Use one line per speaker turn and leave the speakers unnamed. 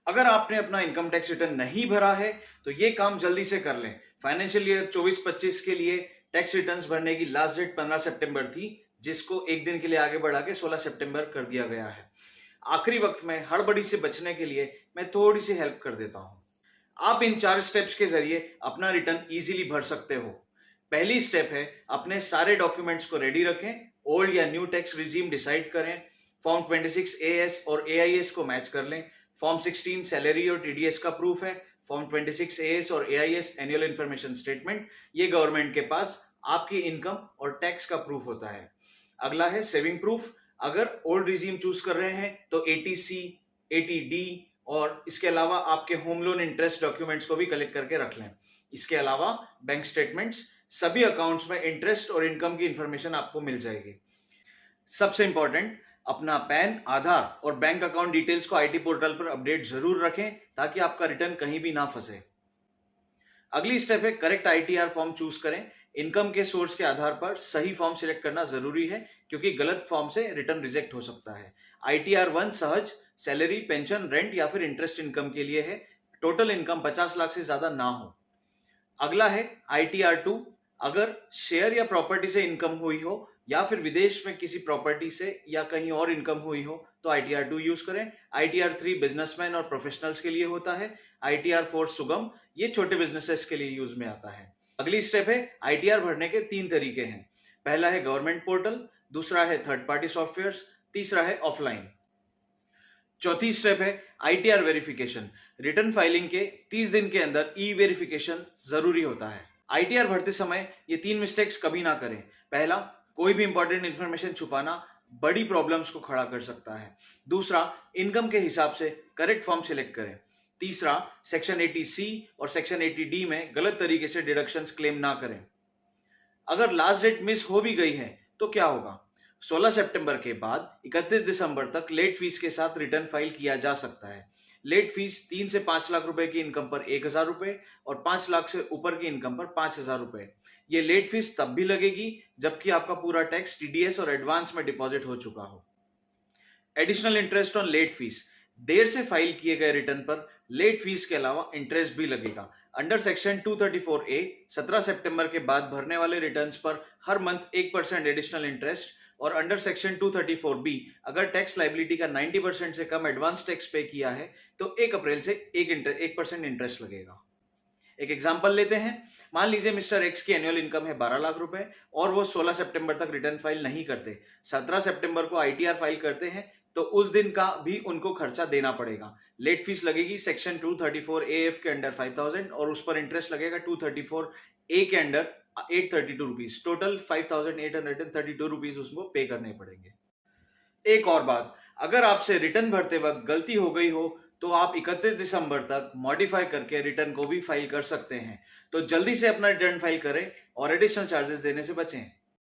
अगर आपने अपना इनकम टैक्स रिटर्न नहीं भरा है तो ये काम जल्दी से कर लें। फाइनेंशियल ईयर 24-25 के लिए टैक्स रिटर्न्स भरने की लास्ट डेट 15 सितंबर थी, जिसको एक दिन के लिए आगे बढ़ा के 16 सितंबर कर दिया गया है। आखिरी वक्त में हड़बड़ी से बचने के लिए मैं थोड़ी सी हेल्प कर देता हूं। आप इन 4 स्टेप्स के जरिए अपना रिटर्न इजीली भर सकते हो। पहली स्टेप है अपने सारे डॉक्यूमेंट्स को रेडी रखें, ओल्ड या न्यू टैक्स रिजीम डिसाइड करें, फॉर्म 26 एएस और एआईएस को मैच कर लें। फॉर्म 16 सैलरी और टीडीएस का प्रूफ है। फॉर्म 26 एएस और एआईएस एनुअल इन्फॉर्मेशन स्टेटमेंट, ये गवर्नमेंट के पास आपकी इनकम और टैक्स का प्रूफ होता है। अगला है सेविंग प्रूफ। अगर ओल्ड रिजीम चूज कर रहे हैं तो एटीसी, एटीडी और इसके अलावा आपके होम लोन इंटरेस्ट डॉक्यूमेंट्स को भी कलेक्ट करके रख लें। इसके अलावा बैंक स्टेटमेंट्स, सभी अकाउंट्स में इंटरेस्ट और इनकम की इंफॉर्मेशन आपको मिल जाएगी। सबसे इंपॉर्टेंट, अपना पैन, आधार और बैंक अकाउंट डिटेल्स को आईटी पोर्टल पर अपडेट जरूर रखें ताकि आपका रिटर्न कहीं भी ना फंसे। अगली स्टेप है करेक्ट आईटीआर फॉर्म चूज करें। इनकम के सोर्स के आधार पर सही फॉर्म सिलेक्ट करना जरूरी है, क्योंकि गलत फॉर्म से रिटर्न रिजेक्ट हो सकता है। आईटीआर 1 सहज, सैलरी, पेंशन, रेंट या फिर इंटरेस्ट इनकम के लिए है। टोटल इनकम 50 लाख से ज्यादा ना हो। अगला है आईटीआर 2। अगर शेयर या प्रॉपर्टी से इनकम हुई हो या फिर विदेश में किसी प्रॉपर्टी से या कहीं और इनकम हुई हो तो आईटीआर 2 यूज करें। आईटीआर 3 बिजनेसमैन और प्रोफेशनल्स के लिए होता है। आईटीआर 4 सुगम, ये छोटे बिजनेसेस के लिए यूज में आता है। अगली स्टेप है आईटीआर भरने के 3 तरीके हैं। पहला है गवर्नमेंट पोर्टल, दूसरा है थर्ड पार्टी सॉफ्टवेयर, तीसरा है ऑफलाइन। चौथी स्टेप है आईटीआर वेरिफिकेशन। रिटर्न फाइलिंग के 30 दिन के अंदर ई वेरिफिकेशन जरूरी होता है। आईटीआर भरते समय ये 3 मिस्टेक्स कभी ना करें। पहला, कोई भी इंपॉर्टेंट इंफॉर्मेशन छुपाना बड़ी प्रॉब्लम्स को खड़ा कर सकता है। दूसरा, इनकम के हिसाब से करेक्ट फॉर्म सिलेक्ट करें। तीसरा, सेक्शन 80C और सेक्शन 80D में गलत तरीके से डिडक्शंस क्लेम ना करें। अगर लास्ट डेट मिस हो भी गई है तो क्या होगा? 16 सितंबर के बाद 31 दिसंबर तक लेट फीस के साथ रिटर्न फाइल किया जा सकता है। लेट फीस 3 से 5 लाख रुपए की इनकम पर 1000 रुपए और 5 लाख से ऊपर की इनकम पर 5000 रुपए। ये लेट फीस तब भी लगेगी जबकि आपका पूरा टैक्स, टीडीएस और एडवांस में डिपॉजिट हो चुका हो। Additional interest on late fees, देर से फाइल किए गए रिटर्न पर लेट फीस के अलावा इंटरेस्ट भी लगेगा। अंडर सेक्शन 234A 17 सितंबर के बाद भरने वाले रिटर्न्स पर हर मंथ 1% एडिशनल इंटरेस्ट, और अंडर सेक्शन 234B अगर टैक्स लाइबिलिटी का 90% से कम एडवांस टैक्स पे किया है तो 1 अप्रैल से 1% इंटरेस्ट लगेगा। एक एग्जांपल लेते हैं। मान लीजिए मिस्टर एक्स की एनुअल इनकम है 12 लाख रुपए और वो 16 सितंबर तक रिटर्न फाइल नहीं करते। 17 सितंबर को आईटीआर फाइल करते हैं तो उस दिन का भी उनको खर्चा देना पड़ेगा। लेट फीस लगेगी सेक्शन 234AF के अंडर 5000 और उस पर इंटरेस्ट लगेगा 234A के अंडर 832 रुपीज। टोटल 5832 रुपीज उसको पे करने पड़ेंगे। एक और बात, अगर आपसे रिटर्न भरते वक्त गलती हो गई हो तो आप 31 दिसंबर तक मॉडिफाई करके रिटर्न को भी फाइल कर सकते हैं। तो जल्दी से अपना रिटर्न फाइल करें और एडिशनल चार्जेस देने से बचें।